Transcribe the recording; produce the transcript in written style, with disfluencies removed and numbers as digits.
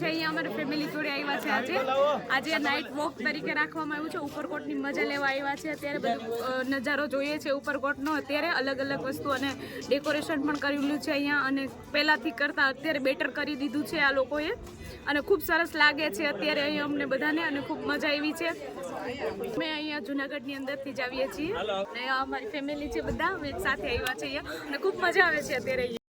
છે અહીંયા અમારી ફેમિલી જોડે આવ્યા છે આજે નાઇટ વોક તરીકે રાખવામાં આવ્યું છે ઉપરકોટની મજા લેવા આવ્યા છે અત્યારે બધું નજારો જોઈએ છે ઉપરકોટનો અત્યારે અલગ અલગ વસ્તુ અને ડેકોરેશન પણ કરેલું છે અહીંયા અને પહેલાંથી કરતાં અત્યારે બેટર કરી દીધું છે આ લોકોએ અને ખૂબ સરસ લાગે છે અત્યારે અહીંયા અમને બધાને અને ખૂબ મજા આવી છે અમે અહીંયા જુનાગઢની અંદરથી જ આવીએ છીએ અને અમારી ફેમિલી છે બધા અમે સાથે આવ્યા છે અહીંયા અને ખૂબ મજા આવે છે અત્યારે